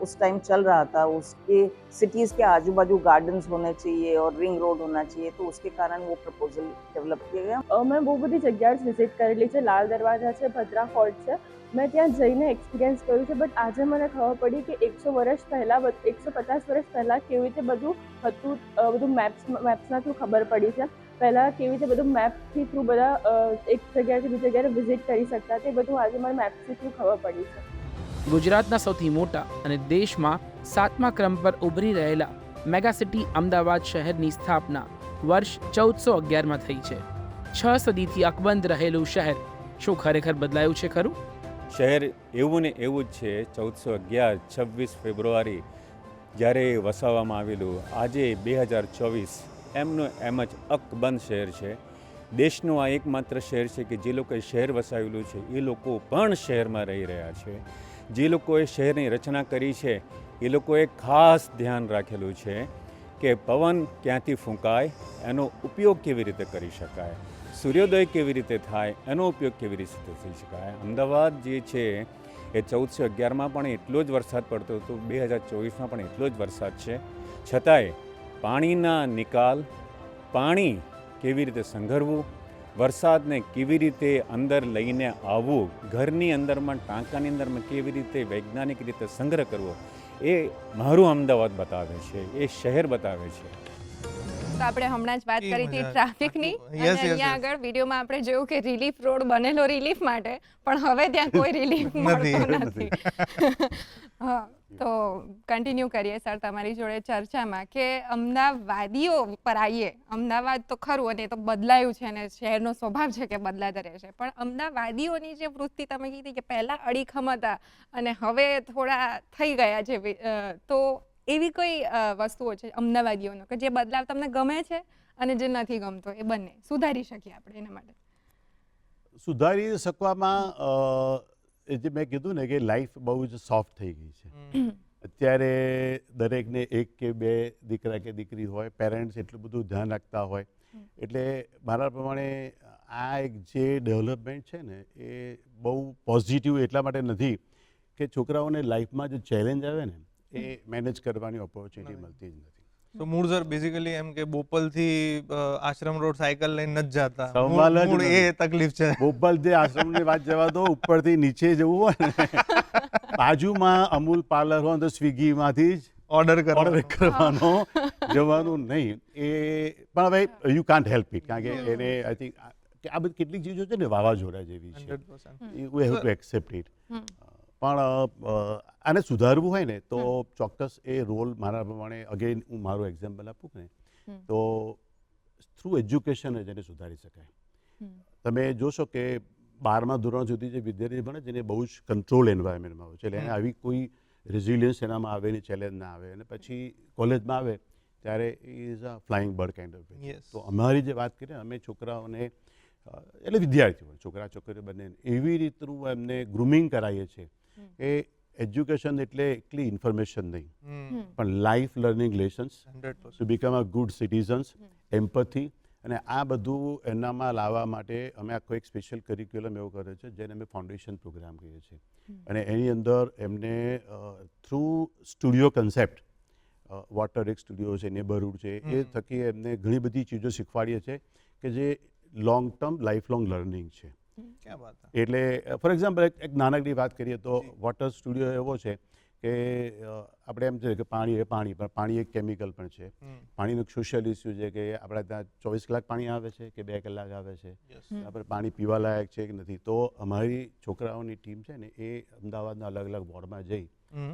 उस टाइम चल रहा था। उसके सिटीज़ के आजू बाजू गार्डन्स होने चाहिए और रिंग रोड होना चाहिए, तो उसके कारण वो प्रपोजल डेवलप किया गया। मैं બહુ બધી જગ્યાએ વિઝિટ કરેલી છે, લાલ દરવાજા છે, ભદ્રા ફોર્ટ છે, મેં ત્યાં જઈને એક્સપિરિયન્સ કર્યું છે। બટ આજે મને ખબર પડી કે 100 વર્ષ પહેલાં, 150 વર્ષ પહેલાં કેવી રીતે બધું હતું, બધું મેપ્સના થ્રુ ખબર પડી છે। પહેલાં કેવી રીતે બધું મેપથી થ્રુ બધા એક જગ્યાએથી બીજી જગ્યાએ વિઝિટ કરી શકતા, તે બધું આજે મને મેપ્સથી થ્રુ ખબર પડી છે। ગુજરાતના સૌથી મોટા અને દેશમાં 7મા ક્રમ પર ઉભરી રહેલા મેગા સિટી અમદાવાદ શહેરની સ્થાપના વર્ષ 1411માં થઈ છે। 6 સદીથી અકબંધ રહેલું શહેર શું ખરેખર બદલાયું છે ખરું? શહેર એવું ને એવું જ છે। 1411 26 ફેબ્રુઆરી જ્યારે વસાવવામાં આવેલું, આજે 2024 એમનું એમ જ અકબંધ શહેર છે। દેશનું આ એકમાત્ર શહેર છે કે જે લોકોએ શહેર વસાવેલું છે એ લોકો પણ શહેરમાં રહી રહ્યા છે। જે લોકોએ શહેરની રચના કરી છે એ લોકોએ ખાસ ધ્યાન રાખેલું છે કે પવન ક્યાંથી ફૂંકાય, એનો ઉપયોગ કેવી રીતે કરી શકાય, સૂર્યોદય કેવી રીતે થાય, એનો ઉપયોગ કેવી રીતે થઈ શકાય। અમદાવાદ જે છે એ 1411માં પણ એટલો જ વરસાદ પડતો હતો, 2024માં પણ એટલો જ વરસાદ છે, છતાંય પાણીના નિકાલ, પાણી કેવી રીતે સંઘરવું, વરસાદને કેવી રીતે અંદર લઈને આવવું, ઘરની અંદરમાં ટાંકાની અંદરમાં કેવી રીતે વૈજ્ઞાનિક રીતે સંગ્રહ કરવો, એ મારું અમદાવાદ બતાવે છે, એ શહેર બતાવે છે। તો આપણે હમણાં જ વાત કરી હતી ટ્રાફિકની, અને Yes, yes, અહીંયા yes. આગળ વિડીયોમાં આપણે જોયું કે રિલીફ રોડ બનેલો રિલીફ માટે, પણ હવે ત્યાં કોઈ રિલીફ મળતો નથી। હા, તો કન્ટિન્યુ કરીએ સર તમારી જોડે ચર્ચામાં કે અમદાવાદીઓ પર આવીએ। અમદાવાદ તો ખરું અને એ તો બદલાયું છે અને શહેરનો સ્વભાવ છે કે બદલાતા રહેશે, પણ અમદાવાદીઓની જે વૃત્તિ તમે કીધી કે પહેલાં અડીખમ હતા અને હવે થોડા થઈ ગયા છે, તો એવી કોઈ વસ્તુઓ છે અમદાવાદીઓનો કે જે બદલાવ તમને ગમે છે અને જે નથી ગમતો, એ બંને સુધારી શકીએ આપણે એના માટે? સુધારી શકવામાં એ જે મેં કીધું ને કે લાઈફ બહુ જ સોફ્ટ થઈ ગઈ છે. અત્યારે દરેકને એક કે બે દીકરા કે દીકરી હોય, પેરેન્ટ્સ એટલું બધું ધ્યાન રાખતા હોય, એટલે મારા પ્રમાણે આ એક જે ડેવલપમેન્ટ છે ને એ બહુ પોઝિટિવ એટલા માટે નથી કે છોકરાઓને લાઈફમાં જે ચેલેન્જ આવે ને એ મેનેજ કરવાની ઓપોર્ચ્યુનિટી મળતી જ નથી. તો મૂળ સર બેઝિકલી એમ કે બોપલથી આશ્રમ રોડ સાયકલ લઈને નથી જતા. સવાલ જ મૂળ એ નથી. તકલીફ છે. બોપલથી આશ્રમની વાત જવા દો, ઉપરથી નીચે જવું હોય ને બાજુમાં અમૂલ પાર્લર હોય તો સ્વિગીમાંથી જ ઓર્ડર ઓર્ડર કરવાનો, જવાનું નહીં. એ પણ હવે યુ કાન્ટ હેલ્પ ઇટ, કારણ કે એને આઈ થિંક આ બધી કેટલીક ચીજો છે ને વાવાઝોડા જેવી છે, 100%. You have to accept it. પણ આને સુધારવું હોય ને તો ચોક્કસ એ રોલ મારા પ્રમાણે, અગેન હું મારું એક્ઝામ્પલ આપું ને તો થ્રુ એજ્યુકેશન જ એને સુધારી શકાય. તમે જોશો કે 12મા ધોરણ સુધી જે વિદ્યાર્થી ભણે છે એને બહુ જ કંટ્રોલ એન્વાયરમેન્ટમાં હોય છે, એટલે એને આવી કોઈ રેઝિલિયન્સ એનામાં આવે ને ચેલેન્જ ના આવે, અને પછી કોલેજમાં આવે ત્યારે is a flying bird kind of. Yes. તો અમારી જે વાત કરીએ અમે છોકરાઓને એટલે વિદ્યાર્થીઓ છોકરા છોકરીઓ બંને એવી રીતનું એમને ગ્રુમિંગ કરાવીએ છીએ કે એજ્યુકેશન એટલે એકલી ઇન્ફોર્મેશન નહીં, પણ life learning lessons 100%. To become a good citizens, empathy, અને આ બધું એનામાં લાવવા માટે અમે આખો એક સ્પેશિયલ કરિક્યુલમ એવો કર્યો છે જેને અમે ફાઉન્ડેશન પ્રોગ્રામ કહીએ છીએ. અને એની અંદર એમને થ્રુ સ્ટુડિયો કન્સેપ્ટ, વોટર એક સ્ટુડિયો છે, નેબરહુડ છે, એ થકી એમને ઘણી બધી ચીજો શીખવાડીએ છીએ કે જે long term life long learning છે. ક્યાં વાત છે. એટલે ફોર એક્ઝામ્પલ એક નાનકડી વાત કરીએ તો વોટર સ્ટુડિયો એવો છે કે આપણે એમ છે કે પાણી એ પાણી, પણ પાણી એક કેમિકલ પણ છે. પાણીનું એક સોશિયલ ઇસ્યુ છે કે આપણે ત્યાં 24 કલાક પાણી આવે છે કે 2 કલાક આવે છે, આપણે પાણી પીવા લાયક છે કે નથી. તો અમારી છોકરાઓની ટીમ છે ને એ અમદાવાદના અલગ અલગ વોર્ડમાં જઈ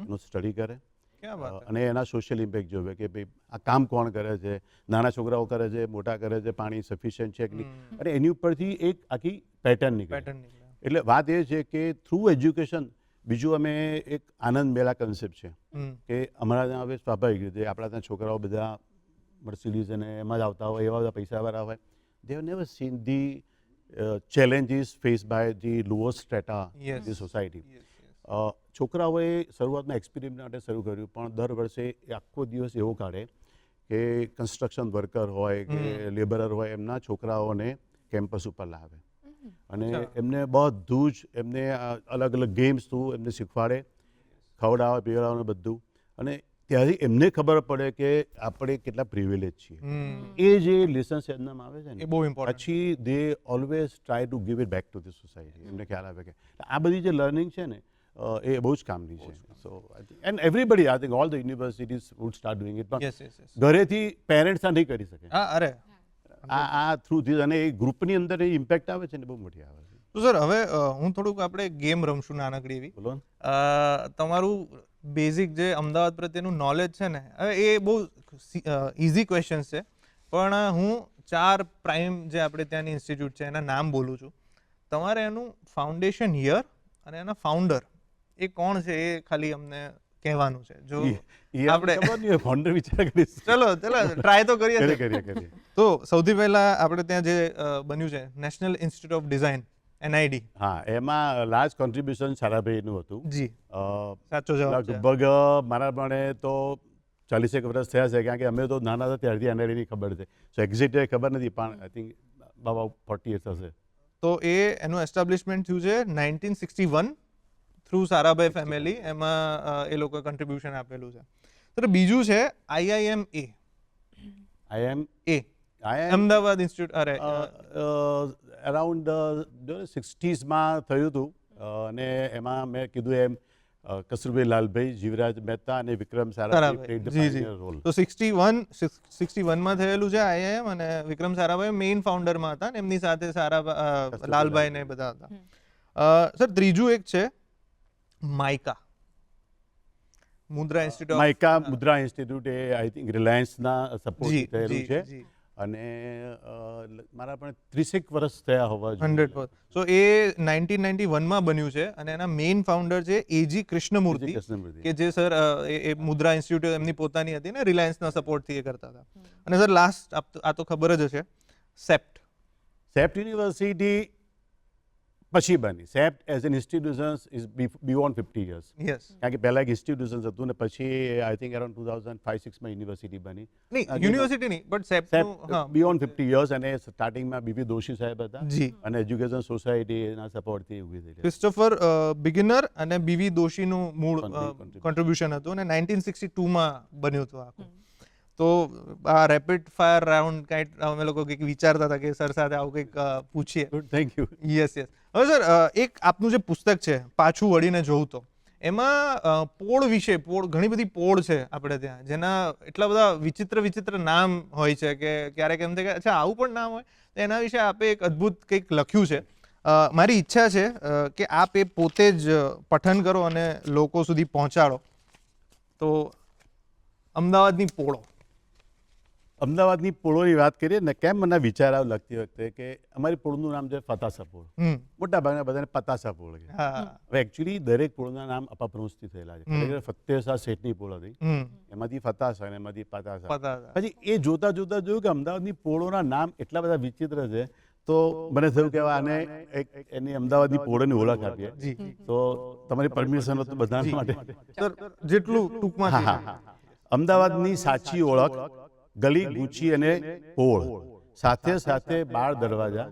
એનું સ્ટડી કરે ક્યાં વાત છે. અને એના સોશિયલ ઇમ્પેક્ટ જોવે કે ભાઈ આ કામ કોણ કરે છે, નાના છોકરાઓ કરે છે, મોટા કરે છે, પાણી સફિશિયન્ટ છે કે નહીં, અને એની ઉપરથી એક આખી પેટર્ન નીકળે. પેટર્ન નીકળે. એટલે વાત એ છે કે થ્રુ એજ્યુકેશન, બીજું અમે એક આનંદ મેળા કન્સેપ્ટ છે કે અમારા ત્યાં હવે સ્વાભાવિક રીતે આપણા ત્યાં છોકરાઓ બધા મર્સિડીઝ અને એમાં જ આવતા હોય, એવા બધા પૈસાવાળા હોય, they have never scene the challenges faced by the lower strata Yes. in the society. Yes, yes. છોકરાઓએ શરૂઆતમાં એક્સપેરિમેન્ટ માટે શરૂ કર્યું, પણ દર વર્ષે એ આખો દિવસ એવો કાઢે કે કન્સ્ટ્રક્શન વર્કર હોય કે લેબરર હોય, એમના છોકરાઓને કેમ્પસ ઉપર લાવે અને એમને બધું જ એમને અલગ અલગ ગેમ્સ થ્રુ એમને શીખવાડે, ખવડાવે પીવડાવે બધું, અને ત્યાંથી એમને ખબર પડે કે આપણે કેટલા પ્રિવિલેજ છીએ. એ જે લેસન્સ એમનામાં આવે છે એ ને બહુ ઇમ્પોર્ટન્ટ. પછી દે always try to give it back to the society. એમને ખ્યાલ આવે કે આ બધી જે લર્નિંગ છે ને એ બહુ જ કામની છે. So and everybody, I think all the universities would start doing it. Yes yes yes. ઘરેથી પેરેન્ટ્સ આ નહીં કરી શકે. હા, અરે આ થ્રુ થી, અને એ ગ્રુપની અંદર એ ઇમ્પેક્ટ આવે છે ને બહુ મોટી આવે છે. તો સર હવે હું થોડુંક આપણે ગેમ રમશું નાનકડી એવી. બોલો ને. તમારું બેઝિક જે અમદાવાદ પ્રત્યેનું નોલેજ છે ને, હવે એ બહુ ઇઝી ક્વેશ્ચન્સ છે, પણ હું 4 પ્રાઇમ જે આપણે ત્યાંની ઇન્સ્ટિટ્યૂટ છે એના નામ બોલું છું. તમારે એનું ફાઉન્ડેશન યર અને એના ફાઉન્ડર એ કોણ છે એ ખાલી અમને કહેવાનું છે. જો એ આપણે ખબર નહીં, ફાઉન્ડર વિચાર કરીશ. ચલો ટ્રાય તો કરીએ કરીએ છીએ. કરીએ. તો સૌથી પહેલા આપણે ત્યાં જે બન્યું છે national institute of design, NID. હા, એમાં લાર્જ કોન્ટ્રીબ્યુશન સારાભાઈનું હતું. જી, અ, સાચો જવાબ છે. લગભગ મારા પ્રમાણે તો 40 વર્ષ થયા છે, કારણ કે અમે તો નાના હતા ત્યારથી NID ની ખબર છે. સો એક્ઝેક્ટ ખબર નથી, પણ આઈ થિંક બાબા 40 years હશે. તો એનું એસ્ટાબ્લિશમેન્ટ થયું છે 1961 થ્રુ સારાભાઈ ફેમિલી, એમાં એ લોકોએ કન્ટ્રીબ્યુશન આપેલું છે. તો બીજું છે IIMA, અમદાવાદ ઇન્સ્ટિટ્યૂટ, અરે અરાઉન્ડ 60sમાં થયું હતું, અને એમાં મેં કીધું એમ કસ્તુરભાઈ લાલભાઈ, જીવરાજ મહેતા અને વિક્રમ સારાભાઈ જી જી. તો 61માં થયેલું છે IIM, અને વિક્રમ સારાભાઈ મેઇન ફાઉન્ડરમાં હતા, અને એમની સાથે લાલભાઈ ને બધા હતા. સર ત્રીજું એક છે માઇકા, મુદ્રા ઇન્સ્ટિટ્યૂટ. માઇકા મુદ્રા ઇન્સ્ટિટ્યૂટ એ આઈ થિંક રિલાયન્સના સપોર્ટ થયેલું છે, જી, અને મારા પણ 30 વર્ષ થયા હોવા 100%. સો એ 1991માં બન્યું છે, અને એના મેઇન ફાઉન્ડર છે AG કૃષ્ણમૂર્તિ, કે જે સર એ મુદ્રા ઇન્સ્ટિટ્યૂટ એમની પોતાની હતી ને, રિલાયન્સના સપોર્ટથી એ કરતા હતા. અને સર લાસ્ટ, આ તો ખબર જ હશે, સેપ્ટ યુનિવર્સિટી પછી બની. CEPT as an institution is beyond 50 years. Yes કારણ કે પહેલાં એક ઇન્સ્ટિટ્યુશન હતું ને પછી આઈ થિંક અરાઉન્ડ 2005-06માં યુનિવર્સિટી બની. નહીં યુનિવર્સિટી નહીં બટ સેપ્ટનું હા બિયોન્ડ 50 years અને સ્ટાર્ટિંગમાં બીપી દોશી સાહેબ હતા જી અને એજ્યુકેશન સોસાયટીના સપોર્ટથી ઊભી થઈ. ક્રિસ્ટોફર બિગિનર અને બીવી દોશીનું મૂળ Contribution. કોન્ટ્રીબ્યુશન હતું અને 1962માં બન્યું હતું આખું. તો આ રેપિડ ફાયર રાઉન્ડ કાંઈક અમે લોકો કંઈક વિચારતા હતા કે સર સાથે આવું કંઈક પૂછીએ. Good, thank you. Yes yes. હવે સર એક આપનું જે પુસ્તક છે પાછું વળીને જોઉં તો એમાં પોળ વિશે ઘણી બધી પોળ છે આપણે ત્યાં જેના એટલા બધા વિચિત્ર નામ હોય છે કે ક્યારેક એમ થાય કે અચ્છા આવું પણ નામ હોય. તો એના વિશે આપે એક અદ્ભુત કંઈક લખ્યું છે. મારી ઈચ્છા છે કે આપ એ પોતે જ પઠન કરો અને લોકો સુધી પહોંચાડો. તો અમદાવાદની પોળો. અમદાવાદની પોળોની વાત કરીએ ને કેમ મને વિચાર આવ્યો લખતી વખતે કે અમારી પોળનું નામ છે ફતાસા પોળ. મોટા ભાગના બધાને પતાસા પોળ કહે. હા હવે એકચ્યુઅલી દરેક પોળના નામ અપભ્રંશથી થયેલા છે. ખરેખર ફતેહશાહ શેઠની પોળ હતી, એમાંથી ફતાસા અને એમાંથી પતાસા. પતા પછી એ જોતા જોયું કે અમદાવાદની પોળોના નામ એટલા બધા વિચિત્ર છે તો મને થયું કે આને એની અમદાવાદની પોળોની ઓળખ આપીએ. જી તો તમારી પરમિશન હતું બધા માટે. સર જેટલું ટૂંકમાં હા હા. અમદાવાદની સાચી ઓળખ ગલી, ગુચી અને પોળ, સાથે સાથે બાળ દરવાજા,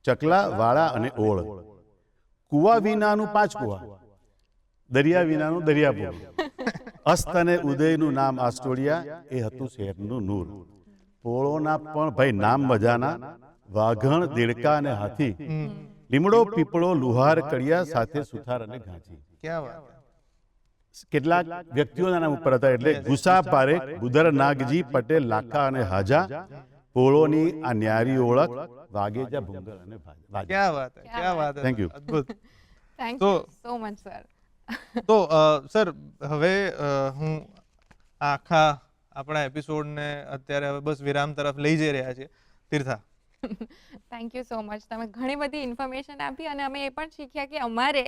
ચકલા, વાળા અને ઓળ, કુવા વિનાનું 5 કુવા, દરિયા વિનાનું દરિયાપુર, અસ્ત અને ઉદયનું નામ આસ્ટોડિયા, એ હતું શહેરનું નૂર. પોળોના પણ ભાઈ નામ મજાના, વાઘણ, દેડકા અને હાથી, લીમડો, પીપળો, લુહાર, કડિયા, સાથે સુથાર અને ઘાંચી. ક્યાં વાત. કેટલાક વ્યક્તિઓના નામ ઉપર હતા એટલે ગુસા પારેખ, બુધર નાગજી પટેલ, લાખા અને હાજા. પોળોની આ ન્યારી ઓળખ વાગેજા, ભૂંગર અને વાજા. ક્યાં વાત હે, ક્યાં વાત હે. Thank you. અદ્ભુત. થેન્ક તો- યુ સો મચ સર. તો સર હવે હું આખા આપણા એપિસોડને અત્યારે હવે બસ વિરામ તરફ લઈ જઈ રહ્યા છીએ. Tirtha. Thank you so much. તમે ઘણી બધી ઇન્ફોર્મેશન આપી અને અમે એ પણ શીખ્યા કે અમારે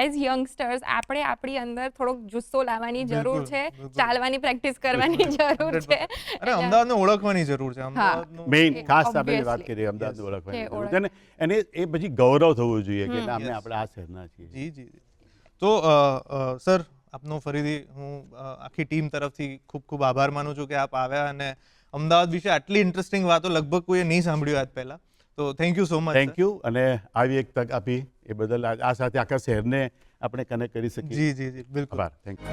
એઝ યંગસ્ટર્સ આપણે આપણી અંદર થોડોક જુસ્સો લાવવાની જરૂર બિલકુલ, છે, બિલકુલ. ચાલવાની પ્રેક્ટિસ કરવાની જરૂર છે. અરે અમદાવાદને ઓળખવાની જરૂર છે. અમદાવાદનું મેઇન એ ખાસ આપણે obviously. વાત કરીએ અમદાવાદ ઓળખવાની કે જરૂર છે ને એને એ પછી ગૌરવ થવું જોઈએ કે ના, અમે Yes. આપણે આ શહેરના છીએ. જી જી જી. તો સર આપનો ફરીથી હું આખી ટીમ તરફથી ખૂબ ખૂબ આભાર માનું છું કે આપ આવ્યા અને અમદાવાદ વિશે આટલી ઇન્ટરેસ્ટિંગ વાતો લગભગ કોઈએ નહીં સાંભળ્યું આજ પહેલા. તો thank you so much. Thank you. અને આવી એક તક આપી એ બદલ આ સાથે આખા શહેરને આપણે કનેક્ટ કરી શકીએ. જી જી જી બિલકુલ. આભાર. Thank you.